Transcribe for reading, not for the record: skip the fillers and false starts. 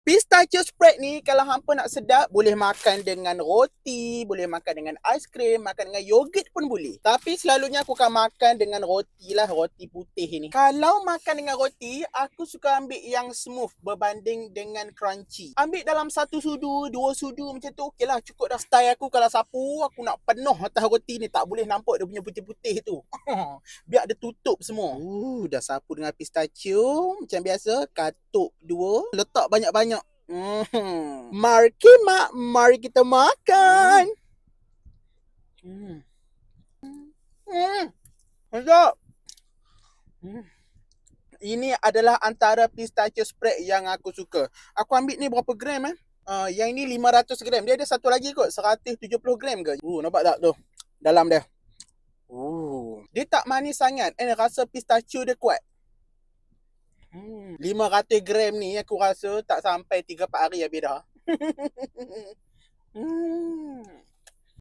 Pistachio spread ni kalau hampa nak sedap boleh makan dengan roti, boleh makan dengan aiskrim, makan dengan yogurt pun boleh. Tapi selalunya aku akan makan dengan roti lah, roti putih ni. Kalau makan dengan roti, aku suka ambil yang smooth berbanding dengan crunchy. Ambil dalam 1 sudu, 2 sudu macam tu okey lah, cukup dah. Style aku kalau sapu, aku nak penuh atas roti ni, tak boleh nampak dia punya putih-putih tu. Biar dia tutup semua. Dah sapu dengan pistachio macam biasa, katuk 2, letak banyak-banyak. Mari mak, mari kita makan. Sedap. Ini adalah antara pistachio spread yang aku suka. Aku ambil ni berapa gram yang ni 500 gram. Dia ada satu lagi kot, 170 gram ke. Nampak tak tu? Dalam dia. Dia tak manis sangat. Rasa pistachio dia kuat. 500 gram ni aku rasa tak sampai 3-4 hari habis dah.